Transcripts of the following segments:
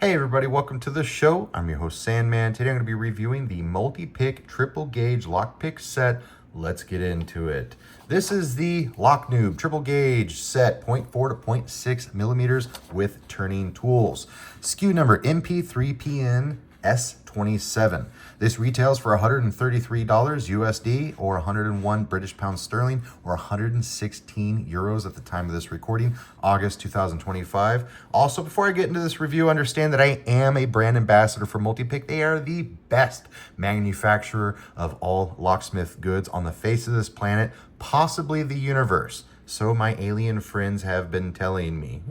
Hey everybody, welcome to the show. I'm your host Sandman. Today I'm going to be reviewing the Multipick triple gauge lockpick set. Let's get into it. This is the Locknoob triple gauge set, 0.4 to 0.6 millimeters with turning tools. SKU number MP3PN S27. This retails for $133 USD or 101 British pounds sterling or 116 euros at the time of this recording, August 2025. Also, before I get into this review, understand that I am a brand ambassador for Multipick. They are the best manufacturer of all locksmith goods on the face of this planet, possibly the universe. So my alien friends have been telling me.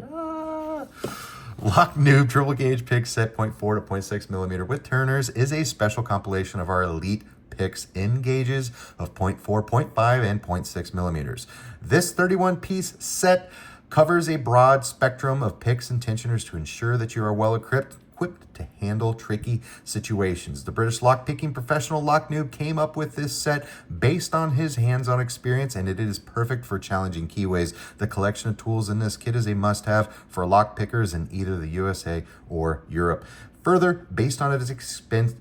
Locknoob triple gauge pick set 0.4 to 0.6 millimeter with turners is a special compilation of our elite picks in gauges of 0.4, 0.5, and 0.6 millimeters. This 31-piece set covers a broad spectrum of picks and tensioners to ensure that you are well equipped to handle tricky situations. The British lockpicking professional Locknoob came up with this set based on his hands-on experience, and it is perfect for challenging keyways. The collection of tools in this kit is a must-have for lockpickers in either the USA or Europe. Further, based on its expense,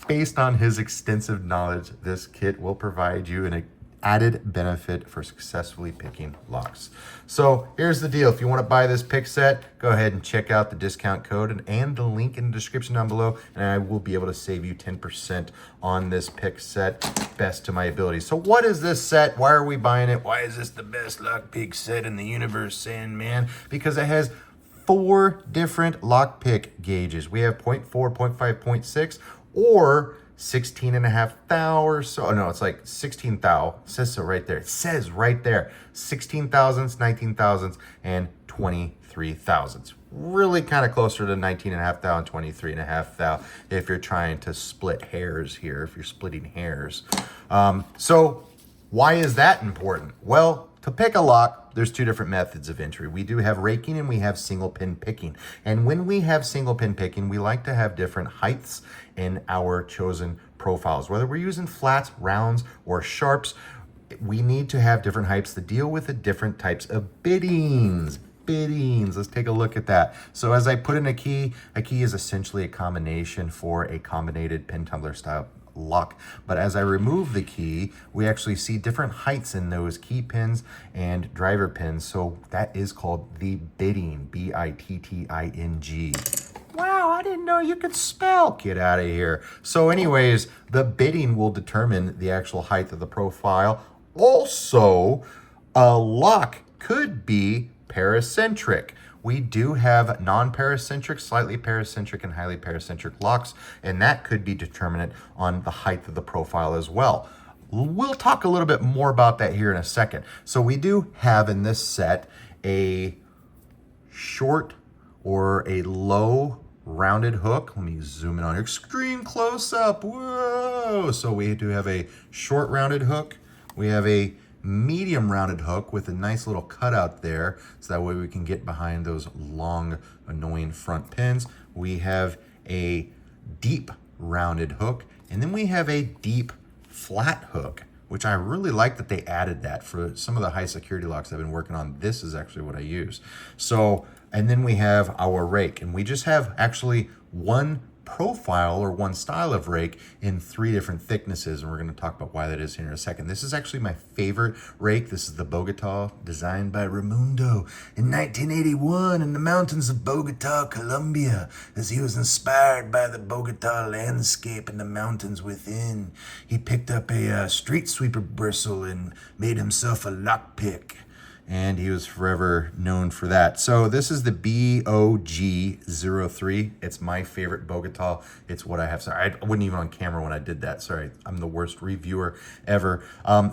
based on his extensive knowledge, this kit will provide you an added benefit for successfully picking locks. So here's the deal. If you want to buy this pick set, go ahead and check out the discount code and the link in the description down below, and I will be able to save you 10% on this pick set, best to my ability. So what is this set? Why are we buying it? Why is this the best lockpick set in the universe, Sandman? Because it has 4 different lockpick gauges. We have 0.4, 0.5, 0.6, or 16.5 thou or so. Oh, no, it's like 16 thou. It says so right there. It says right there. 16 thousandths, 19 thousandths, and 23 thousandths. Really kind of closer to 19.5 thou and 23.5 thou if you're trying to split hairs here, if you're splitting hairs. So why is that important? Well, to pick a lock, there's 2 different methods of entry. We do have raking and we have single pin picking. And when we have single pin picking, we like to have different heights in our chosen profiles. Whether we're using flats, rounds, or sharps, we need to have different heights to deal with the different types of biddings. Let's take a look at that. So as I put in a key is essentially a combination for a combinated pin tumbler style lock. But as I remove the key, we actually see different heights in those key pins and driver pins. So that is called the bidding, B-I-T-T-I-N-G. Wow, I didn't know you could spell. Get out of here. So anyways, the bidding will determine the actual height of the profile. Also, a lock could be paracentric. We do have non-paracentric, slightly paracentric, and highly paracentric locks, and that could be determinant on the height of the profile as well. We'll talk a little bit more about that here in a second. So we do have in this set a short or a low rounded hook. Let me zoom in on extreme close up. Whoa! So we do have a short rounded hook. We have a medium rounded hook with a nice little cutout there, so that way we can get behind those long, annoying front pins. We have a deep rounded hook, and then we have a deep flat hook, which I really like that they added that for some of the high security locks I've been working on. This is actually what I use. So, and then we have our rake, and we just have actually one profile or one style of rake in 3 different thicknesses, and we're going to talk about why that is here in a second. This is actually my favorite rake. This is the Bogota, designed by Raimundo in 1981 in the mountains of Bogota, Colombia, as he was inspired by the Bogota landscape and the mountains within. He picked up a street sweeper bristle and made himself a lockpick, and he was forever known for that. So this is the BOG03. It's my favorite Bogota. It's what I have. Sorry, I wasn't even on camera when I did that. Sorry, I'm the worst reviewer ever.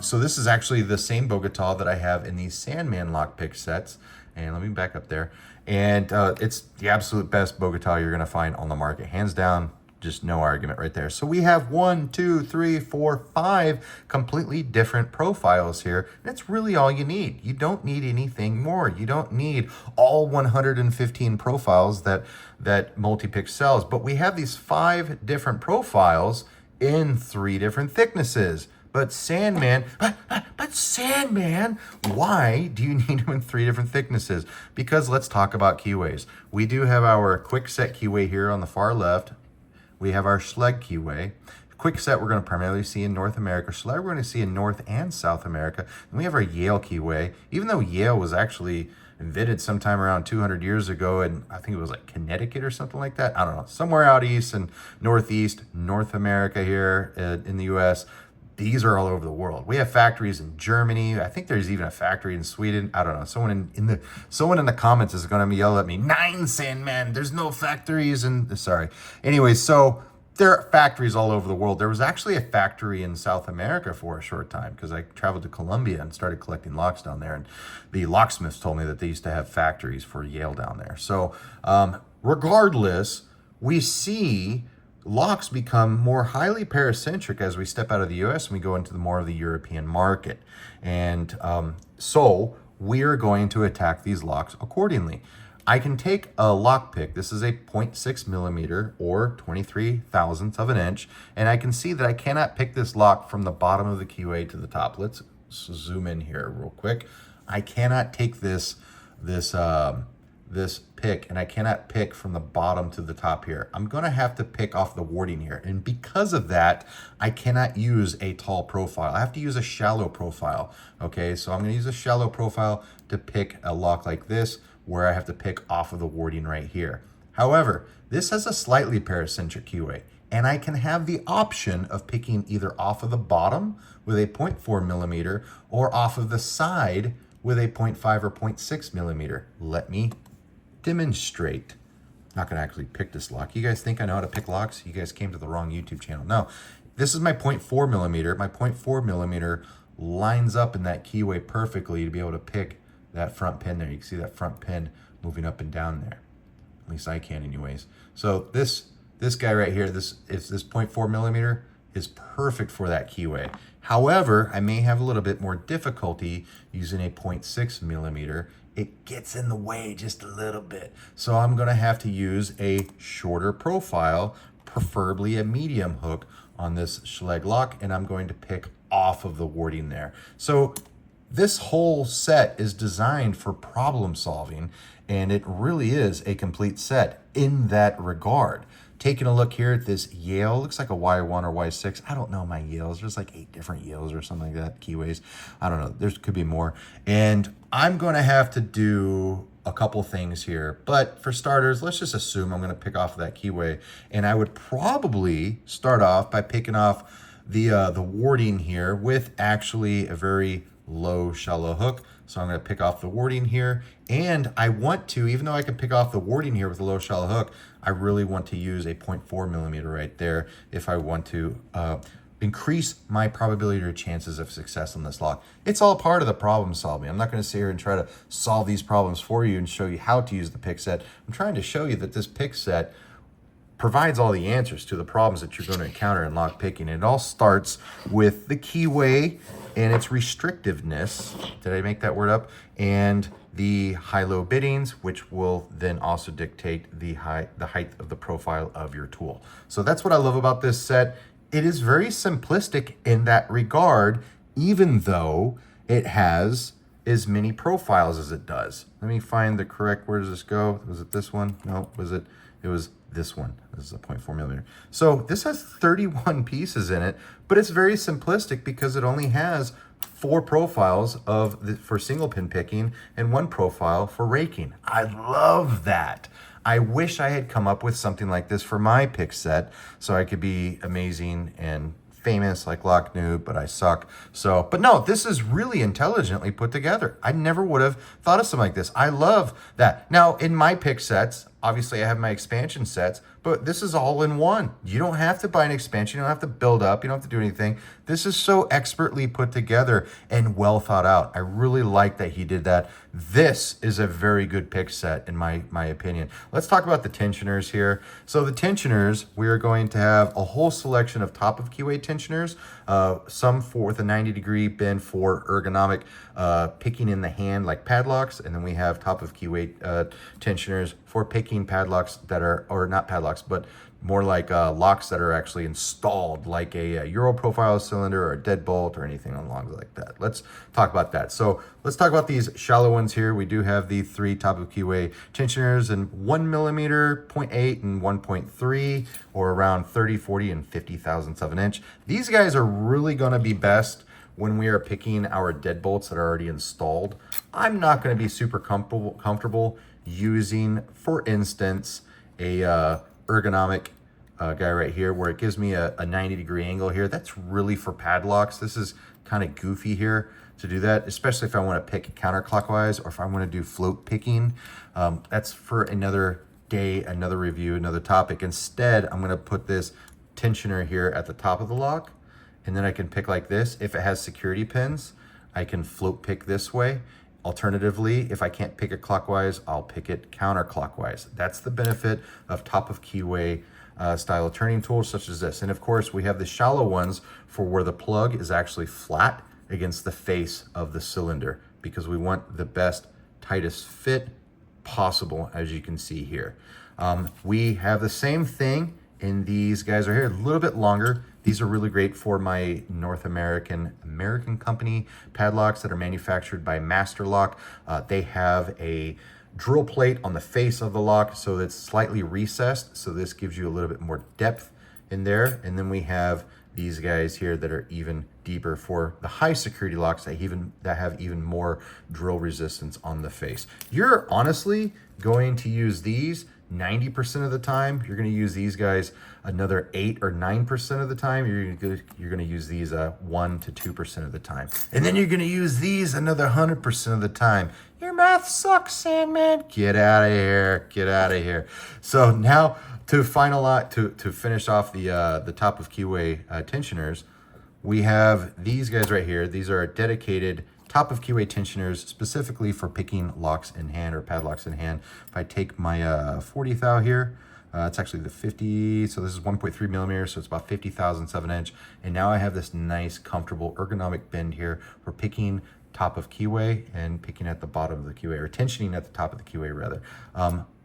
So this is actually the same Bogota that I have in these Sandman lockpick sets. And let me back up there. And it's the absolute best Bogota you're gonna find on the market. Hands down, just no argument right there. So we have 1, 2, 3, 4, 5 completely different profiles here. That's really all you need. You don't need anything more. You don't need all 115 profiles that Multipick sells. But we have these 5 different profiles in 3 different thicknesses. But Sandman, but Sandman, why do you need them in 3 different thicknesses? Because let's talk about keyways. We do have our quick set keyway here on the far left. We have our Schlage keyway. Quick set we're going to primarily see in North America. Schlage we're going to see in North and South America. And we have our Yale keyway. Even though Yale was actually invented sometime around 200 years ago, and I think it was like Connecticut or something like that. I don't know. Somewhere out east and northeast, North America here in the US. These are all over the world. We have factories in Germany. I think there's even a factory in Sweden. I don't know. Someone in the comments is going to yell at me. 9, Sandman. There's no factories in. Sorry. Anyways, so there are factories all over the world. There was actually a factory in South America for a short time because I traveled to Colombia and started collecting locks down there. And the locksmiths told me that they used to have factories for Yale down there. So regardless, we see locks become more highly paracentric as we step out of the US and we go into more of the European market. And so we are going to attack these locks accordingly. I can take a lockpick. This is a 0.6 millimeter or 23 thousandths of an inch. And I can see that I cannot pick this lock from the bottom of the keyway to the top. Let's zoom in here real quick. I cannot take this pick, and I cannot pick from the bottom to the top here. I'm gonna have to pick off the warding here. And because of that, I cannot use a tall profile. I have to use a shallow profile. Okay, so I'm gonna use a shallow profile to pick a lock like this, where I have to pick off of the warding right here. However, this has a slightly paracentric keyway, and I can have the option of picking either off of the bottom with a 0.4 millimeter or off of the side with a 0.5 or 0.6 millimeter. Let me demonstrate. I'm not gonna actually pick this lock. You guys think I know how to pick locks? You guys came to the wrong YouTube channel. No, this is my 0.4 millimeter. My 0.4 millimeter lines up in that keyway perfectly to be able to pick that front pin there. You can see that front pin moving up and down there. At least I can anyways. So this guy right here, this 0.4 millimeter is perfect for that keyway. However, I may have a little bit more difficulty using a 0.6 millimeter. It gets in the way just a little bit. So I'm gonna have to use a shorter profile, preferably a medium hook on this Schlage lock, and I'm going to pick off of the warding there. So this whole set is designed for problem solving, and it really is a complete set in that regard. Taking a look here at this Yale, looks like a Y1 or Y6. I don't know my Yales. There's like 8 different Yales or something like that, keyways. I don't know. There could be more. And I'm going to have to do a couple things here. But for starters, let's just assume I'm going to pick off of that keyway. And I would probably start off by picking off the warding here with actually a very low shallow hook. So I'm going to pick off the warding here, and I want to, even though I can pick off the warding here with a low shallow hook, I really want to use a 0.4 millimeter right there if I want to increase my probability or chances of success on this lock. It's all part of the problem solving. I'm not going to sit here and try to solve these problems for you and show you how to use the pick set. I'm trying to show you that this pick set provides all the answers to the problems that you're going to encounter in lock picking. And it all starts with the keyway and its restrictiveness. Did I make that word up? And the high-low biddings, which will then also dictate the height of the profile of your tool. So that's what I love about this set. It is very simplistic in that regard, even though it has as many profiles as it does. Let me find the correct, where does this go? Was it this one? No, it was this one. This is a 0.4 millimeter. So this has 31 pieces in it, but it's very simplistic because it only has 4 profiles for single pin picking and 1 profile for raking. I love that. I wish I had come up with something like this for my pick set so I could be amazing and famous like Locknoob, but I suck. So, but no, this is really intelligently put together. I never would have thought of something like this. I love that. Now, in my pick sets, obviously I have my expansion sets, but this is all in one. You don't have to buy an expansion. You don't have to build up. You don't have to do anything. This is so expertly put together and well thought out. I really like that he did that. This is a very good pick set in my opinion. Let's talk about the tensioners here. So the tensioners, we are going to have a whole selection of top of keyway tensioners, some with a 90-degree bend for ergonomic picking in the hand like padlocks, and then we have top of keyway tensioners for picking padlocks that are, or not padlocks, but more like locks that are actually installed, like a Euro profile cylinder or a deadbolt or anything along like that. Let's talk about that. So let's talk about these shallow ones here. We do have the 3 top of keyway tensioners in 1 millimeter, 0.8 and 1.3, or around 30, 40, and 50 thousandths of an inch. These guys are really gonna be best when we are picking our deadbolts that are already installed. I'm not gonna be super comfortable using, for instance, a ergonomic guy right here where it gives me a 90-degree angle here. That's really for padlocks. This is kind of goofy here to do that, especially if I want to pick counterclockwise or if I want to do float picking. That's for another day, another review, another topic. Instead, I'm going to put this tensioner here at the top of the lock, and then I can pick like this. If it has security pins, I can float pick this way. Alternatively, if I can't pick it clockwise, I'll pick it counterclockwise. That's the benefit of top of keyway style turning tools such as this. And of course, we have the shallow ones for where the plug is actually flat against the face of the cylinder, because we want the best, tightest fit possible, as you can see here. We have the same thing in these guys right here, a little bit longer. These are really great for my North American company padlocks that are manufactured by Master Lock. They have a drill plate on the face of the lock, so it's slightly recessed. So this gives you a little bit more depth in there. And then we have these guys here that are even deeper for the high security locks that have even more drill resistance on the face. You're honestly going to use these 90% of the time. You're going to use these guys another 8 or 9% of the time. You're going to use these 1 to 2% of the time, and then you're going to use these another 100% of the time. Your math sucks, Sandman. Get out of here. Get out of here. So now to finish off the top of keyway tensioners, we have these guys right here. These are dedicated top of keyway tensioners specifically for picking locks in hand or padlocks in hand. If I take my 40 thou here, it's actually the 50, so this is 1.3 millimeters, so it's about 50 thousandths of an inch. And now I have this nice, comfortable ergonomic bend here for picking top of keyway and picking at the bottom of the keyway, or tensioning at the top of the keyway rather.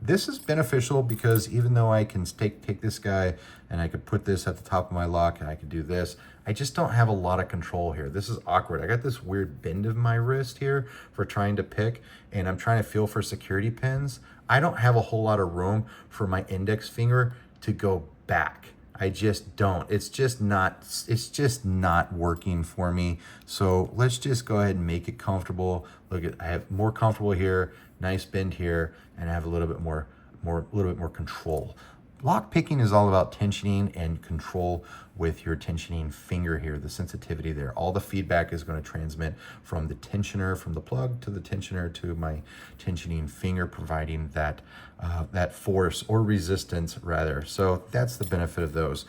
This is beneficial because even though I can take this guy and I could put this at the top of my lock and I could do this, I just don't have a lot of control here. This is awkward. I got this weird bend of my wrist here for trying to pick, and I'm trying to feel for security pins. I don't have a whole lot of room for my index finger to go back. I just don't. It's just not working for me. So let's just go ahead and make it comfortable. Look at, I have more comfortable here, nice bend here, and I have a little bit more control. Lock picking is all about tensioning and control with your tensioning finger here, the sensitivity there. All the feedback is going to transmit from the tensioner, from the plug to the tensioner to my tensioning finger, providing that that force or resistance rather. So that's the benefit of those.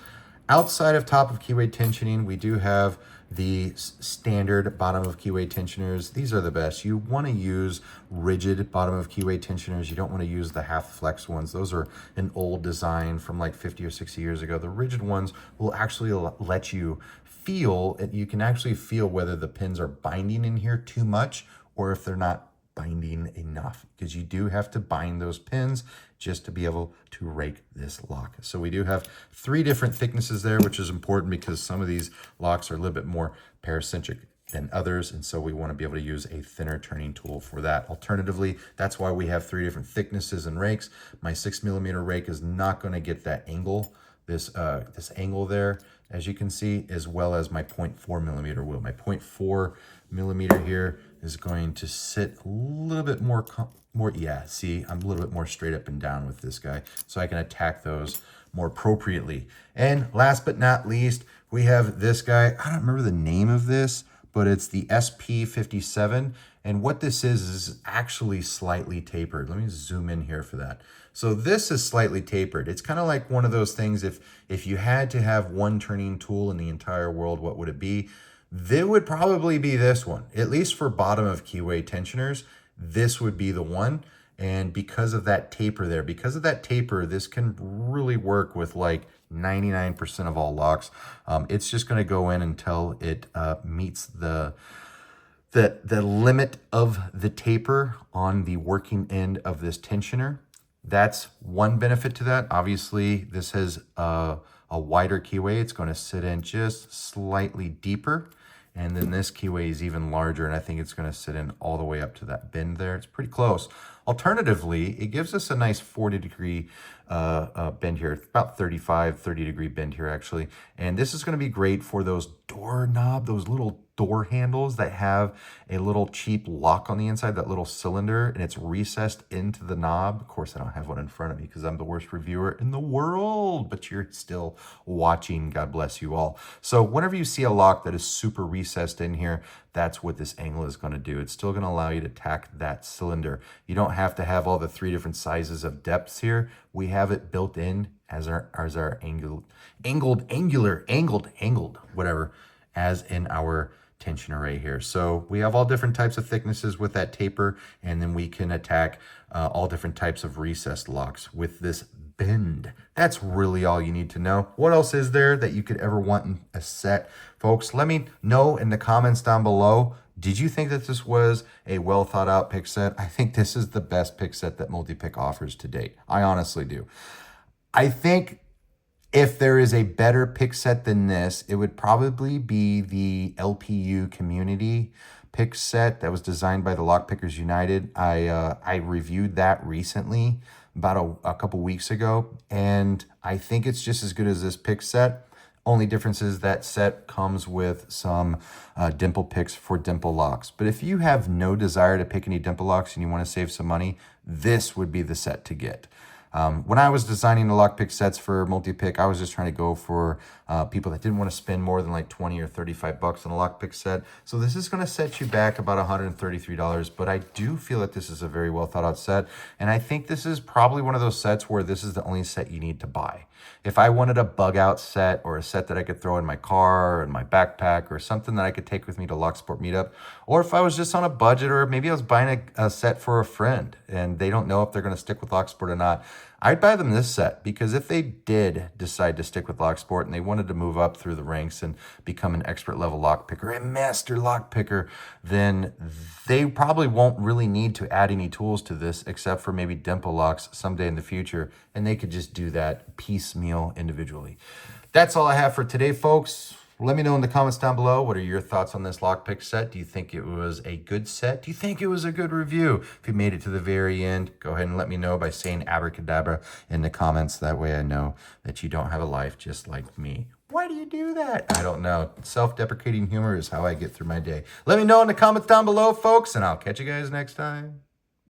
Outside of top of keyway tensioning, we do have the standard bottom of keyway tensioners. These are the best. You want to use rigid bottom of keyway tensioners. You don't want to use the half flex ones. Those are an old design from like 50 or 60 years ago. The rigid ones will actually let you feel, you can actually feel whether the pins are binding in here too much or if they're not binding enough, because you do have to bind those pins just to be able to rake this lock. So we do have 3 different thicknesses there, which is important because some of these locks are a little bit more paracentric than others, and so we want to be able to use a thinner turning tool for that. Alternatively, that's why we have 3 different thicknesses and rakes. My 6mm rake is not going to get that angle, this angle there, as you can see, as well as my 0.4mm will. My 0.4mm here is going to sit a little bit more, yeah, see, I'm a little bit more straight up and down with this guy, so I can attack those more appropriately. And last but not least, we have this guy. I don't remember the name of this, but it's the SP57. And what this is actually slightly tapered. Let me zoom in here for that. So this is slightly tapered. It's kind of like one of those things, if you had to have one turning tool in the entire world, what would it be? There would probably be this one. At least for bottom of keyway tensioners, this would be the one. And because of that taper there, this can really work with like 99% of all locks. It's just going to go in until it meets the limit of the taper on the working end of this tensioner. That's one benefit to that. Obviously, this has a wider keyway. It's going to sit in just slightly deeper. And then this keyway is even larger, and I think it's going to sit in all the way up to that bend there. It's pretty close. Alternatively, it gives us a nice 40-degree bend here, about 30-degree bend here, actually. And this is going to be great for those doorknob, those little door handles that have a little cheap lock on the inside, that little cylinder, and it's recessed into the knob. Of course, I don't have one in front of me because I'm the worst reviewer in the world, but you're still watching. God bless you all. So whenever you see a lock that is super recessed in here, that's what this angle is going to do. It's still going to allow you to tack that cylinder. You don't have to have all the 3 different sizes of depths here. We have it built in as our angled, whatever, as in our tension array here. So we have all different types of thicknesses with that taper, and then we can attack all different types of recessed locks with this bend. That's really all you need to know. What else is there that you could ever want in a set? Folks, let me know in the comments down below. Did you think that this was a well thought out pick set? I think this is the best pick set that Multipick offers to date. I honestly do. I think if there is a better pick set than this, it would probably be the LPU community pick set that was designed by the Lockpickers United. I reviewed that recently, about a couple weeks ago, and I think it's just as good as this pick set. Only difference is that set comes with some dimple picks for dimple locks. But if you have no desire to pick any dimple locks and you want to save some money, this would be the set to get. When I was designing the lockpick sets for Multipick, I was just trying to go for people that didn't want to spend more than like 20 or 35 bucks on a lockpick set. So this is going to set you back about $133, but I do feel that this is a very well thought out set. And I think this is probably one of those sets where this is the only set you need to buy. If I wanted a bug out set or a set that I could throw in my car or in my backpack or something that I could take with me to Locksport meetup, or if I was just on a budget, or maybe I was buying a set for a friend and they don't know if they're going to stick with Locksport or not, I'd buy them this set, because if they did decide to stick with Locksport and they wanted to move up through the ranks and become an expert level lockpicker, a master lockpicker, then they probably won't really need to add any tools to this except for maybe dimple locks someday in the future, and they could just do that piecemeal individually. That's all I have for today, folks. Let me know in the comments down below, what are your thoughts on this lockpick set? Do you think it was a good set? Do you think it was a good review? If you made it to the very end, go ahead and let me know by saying abracadabra in the comments. That way I know that you don't have a life just like me. Why do you do that? I don't know. Self-deprecating humor is how I get through my day. Let me know in the comments down below, folks, and I'll catch you guys next time.